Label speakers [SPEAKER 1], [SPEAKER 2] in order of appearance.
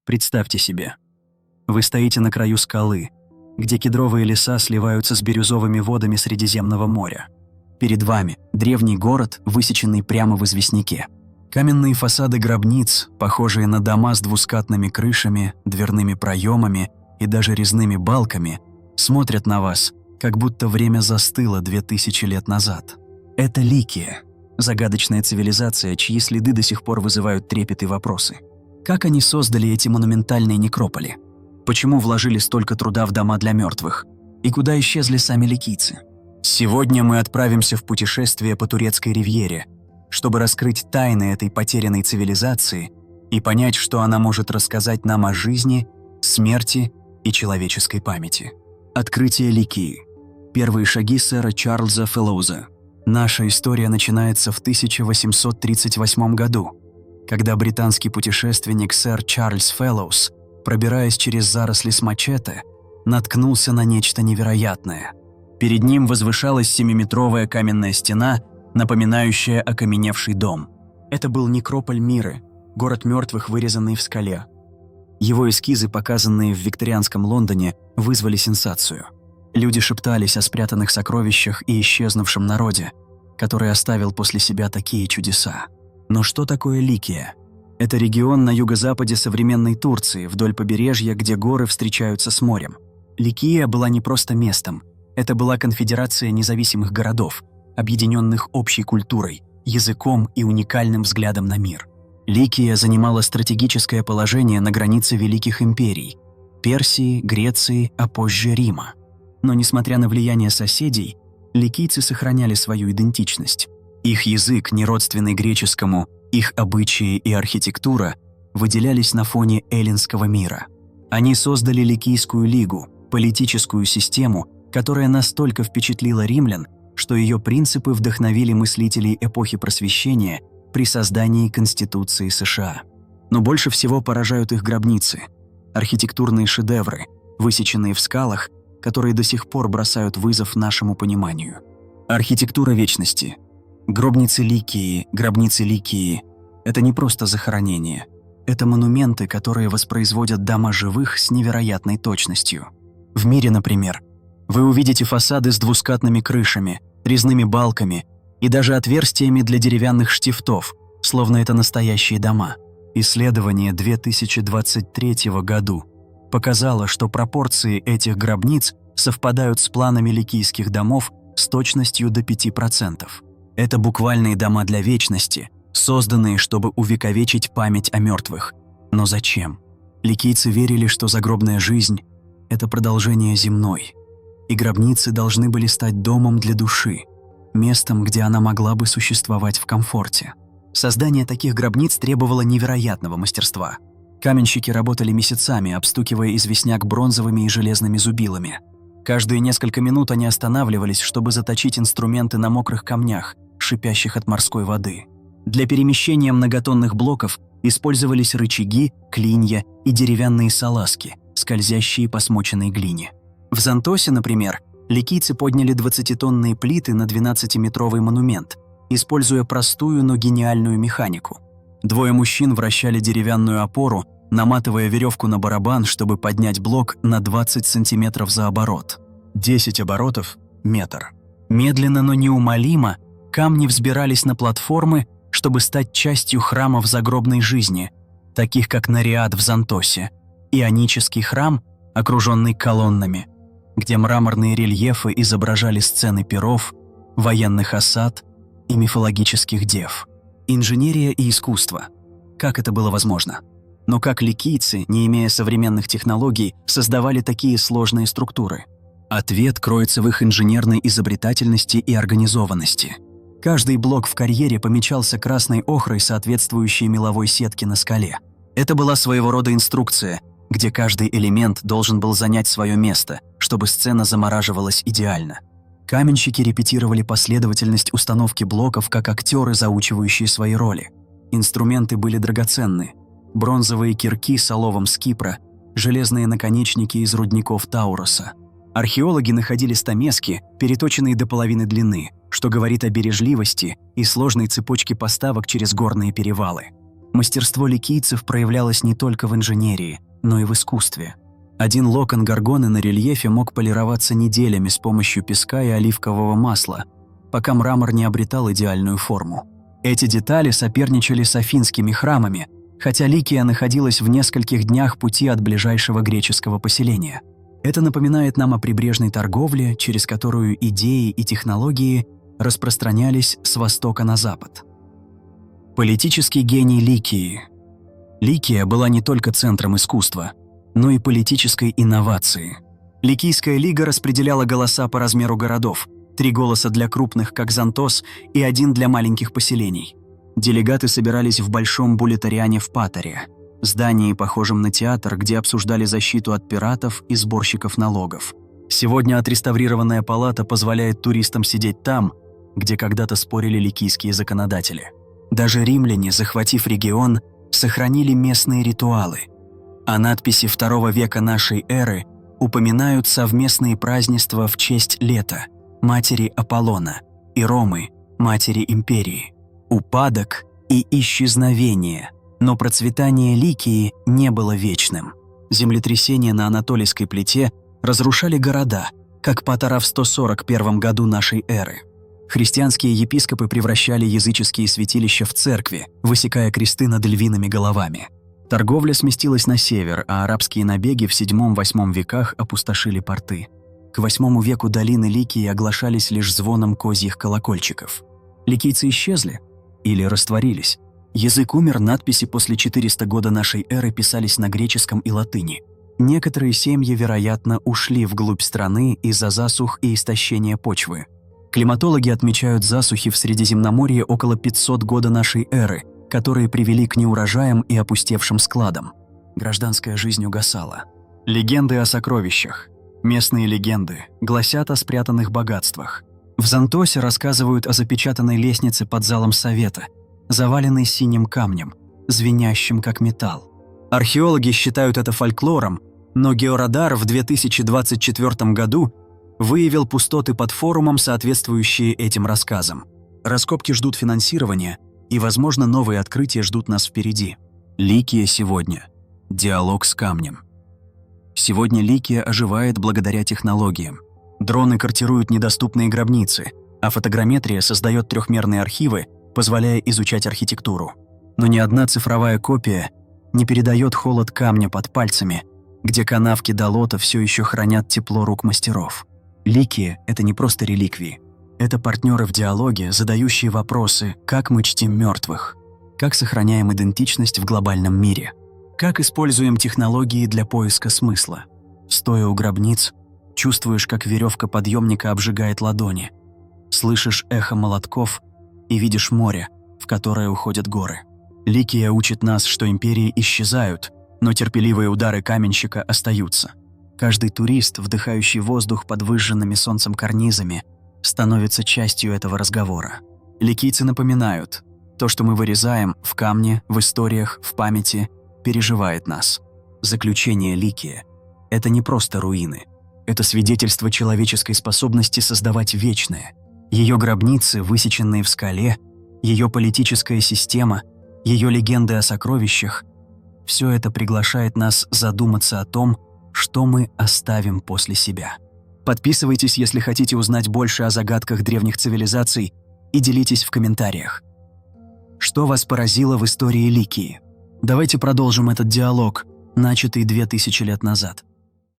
[SPEAKER 1] Представьте себе, вы стоите на краю скалы, где кедровые леса сливаются с бирюзовыми водами Средиземного моря. Перед вами древний город, высеченный прямо в известняке. Каменные фасады гробниц, похожие на дома с двускатными крышами, дверными проемами и даже резными балками, смотрят на вас, как будто время застыло 2000 лет назад. Это Ликия, загадочная цивилизация, чьи следы до сих пор вызывают трепет и вопросы. Как они создали эти монументальные некрополи? Почему вложили столько труда в дома для мертвых? И куда исчезли сами ликийцы? Сегодня мы отправимся в путешествие по турецкой ривьере, чтобы раскрыть тайны этой потерянной цивилизации и понять, что она может рассказать нам о жизни, смерти и человеческой памяти. Открытие Ликии. Первые шаги сэра Чарльза Фэллоуза. Наша история начинается в 1838 году, когда британский путешественник сэр Чарльз Фэллоуз, пробираясь через заросли с мачете, наткнулся на нечто невероятное. Перед ним возвышалась 7-метровая каменная стена, напоминающая окаменевший дом. Это был некрополь Миры, город мертвых, вырезанный в скале. Его эскизы, показанные в викторианском Лондоне, вызвали сенсацию. Люди шептались о спрятанных сокровищах и исчезнувшем народе, который оставил после себя такие чудеса. Но что такое Ликия? Это регион на юго-западе современной Турции, вдоль побережья, где горы встречаются с морем. Ликия была не просто местом. Это была конфедерация независимых городов, объединенных общей культурой, языком и уникальным взглядом на мир. Ликия занимала стратегическое положение на границе великих империй – Персии, Греции, а позже Рима. Но несмотря на влияние соседей, ликийцы сохраняли свою идентичность. Их язык, неродственный греческому, их обычаи и архитектура выделялись на фоне эллинского мира. Они создали Ликийскую лигу, политическую систему, которая настолько впечатлила римлян, что ее принципы вдохновили мыслителей эпохи Просвещения при создании Конституции США. Но больше всего поражают их гробницы, архитектурные шедевры, высеченные в скалах, которые до сих пор бросают вызов нашему пониманию. Архитектура вечности. Гробницы Ликии – это не просто захоронение. Это монументы, которые воспроизводят дома живых с невероятной точностью. В мире, например, вы увидите фасады с двускатными крышами, резными балками и даже отверстиями для деревянных штифтов, словно это настоящие дома. Исследование 2023 году показало, что пропорции этих гробниц совпадают с планами ликийских домов с точностью до 5%. Это буквальные дома для вечности, созданные, чтобы увековечить память о мертвых. Но зачем? Ликийцы верили, что загробная жизнь – это продолжение земной, и гробницы должны были стать домом для души, местом, где она могла бы существовать в комфорте. Создание таких гробниц требовало невероятного мастерства. Каменщики работали месяцами, обстукивая известняк бронзовыми и железными зубилами. Каждые несколько минут они останавливались, чтобы заточить инструменты на мокрых камнях, шипящих от морской воды. Для перемещения многотонных блоков использовались рычаги, клинья и деревянные салазки, скользящие по смоченной глине. В Зантосе, например, ликийцы подняли 20-тонные плиты на 12-метровый монумент, используя простую, но гениальную механику. Двое мужчин вращали деревянную опору, наматывая веревку на барабан, чтобы поднять блок на 20 сантиметров за оборот. 10 оборотов – метр. Медленно, но неумолимо камни взбирались на платформы, чтобы стать частью храмов загробной жизни, таких как Нариад в Зантосе, ионический храм, окруженный колоннами, где мраморные рельефы изображали сцены пиров, военных осад и мифологических дев. Инженерия и искусство. Как это было возможно? Но как ликийцы, не имея современных технологий, создавали такие сложные структуры? Ответ кроется в их инженерной изобретательности и организованности. Каждый блок в карьере помечался красной охрой, соответствующей меловой сетке на скале. Это была своего рода инструкция, где каждый элемент должен был занять свое место, чтобы сцена замораживалась идеально. Каменщики репетировали последовательность установки блоков как актеры, заучивающие свои роли. Инструменты были драгоценны. Бронзовые кирки с оловом с Кипра, железные наконечники из рудников Тауроса. Археологи находили стамески, переточенные до половины длины, что говорит о бережливости и сложной цепочке поставок через горные перевалы. Мастерство ликийцев проявлялось не только в инженерии, но и в искусстве. Один локон горгоны на рельефе мог полироваться неделями с помощью песка и оливкового масла, пока мрамор не обретал идеальную форму. Эти детали соперничали с афинскими храмами, хотя Ликия находилась в нескольких днях пути от ближайшего греческого поселения. Это напоминает нам о прибрежной торговле, через которую идеи и технологии распространялись с востока на запад. Политический гений Ликии. Ликия была не только центром искусства, но и политической инновации. Ликийская лига распределяла голоса по размеру городов, 3 голоса для крупных, как Зантос, и 1 для маленьких поселений. Делегаты собирались в Большом Булитариане в Паторе, здании, похожем на театр, где обсуждали защиту от пиратов и сборщиков налогов. Сегодня отреставрированная палата позволяет туристам сидеть там, где когда-то спорили ликийские законодатели. Даже римляне, захватив регион, сохранили местные ритуалы, а надписи II века нашей эры упоминают совместные празднества в честь Лета, матери Аполлона, и Ромы, матери империи. Упадок и исчезновение, но процветание Ликии не было вечным. Землетрясения на Анатолийской плите разрушали города, как Патара в 141 году нашей эры. Христианские епископы превращали языческие святилища в церкви, высекая кресты над львиными головами. Торговля сместилась на север, а арабские набеги в VII-VIII веках опустошили порты. К VIII веку долины Ликии оглашались лишь звоном козьих колокольчиков. Ликийцы исчезли или растворились. Язык умер, надписи после 400 года нашей эры писались на греческом и латыни. Некоторые семьи, вероятно, ушли вглубь страны из-за засух и истощения почвы. Климатологи отмечают засухи в Средиземноморье около 500 года нашей эры, которые привели к неурожаям и опустевшим складам. Гражданская жизнь угасала. Легенды о сокровищах. Местные легенды гласят о спрятанных богатствах. В Зантосе рассказывают о запечатанной лестнице под залом совета, заваленной синим камнем, звенящим как металл. Археологи считают это фольклором, но георадар в 2024 году выявил пустоты под форумом, соответствующие этим рассказам. Раскопки ждут финансирования, и, возможно, новые открытия ждут нас впереди. Ликия сегодня. Диалог с камнем. Сегодня Ликия оживает благодаря технологиям. Дроны картируют недоступные гробницы, а фотограмметрия создает трехмерные архивы, позволяя изучать архитектуру. Но ни одна цифровая копия не передает холод камня под пальцами, где канавки долота все еще хранят тепло рук мастеров. Ликия — это не просто реликвии. Это партнеры в диалоге, задающие вопросы, как мы чтим мертвых, как сохраняем идентичность в глобальном мире, как используем технологии для поиска смысла. Стоя у гробниц, чувствуешь, как веревка подъемника обжигает ладони, слышишь эхо молотков и видишь море, в которое уходят горы. Ликия учит нас, что империи исчезают, но терпеливые удары каменщика остаются. Каждый турист, вдыхающий воздух под выжженными солнцем карнизами, становится частью этого разговора. Ликийцы напоминают, то, что мы вырезаем в камне, в историях, в памяти, переживает нас. Заключение Ликия — это не просто руины. Это свидетельство человеческой способности создавать вечное. Ее гробницы, высеченные в скале, ее политическая система, ее легенды о сокровищах — все это приглашает нас задуматься о том, что мы оставим после себя. Подписывайтесь, если хотите узнать больше о загадках древних цивилизаций, и делитесь в комментариях. Что вас поразило в истории Ликии? Давайте продолжим этот диалог, начатый 2000 лет назад.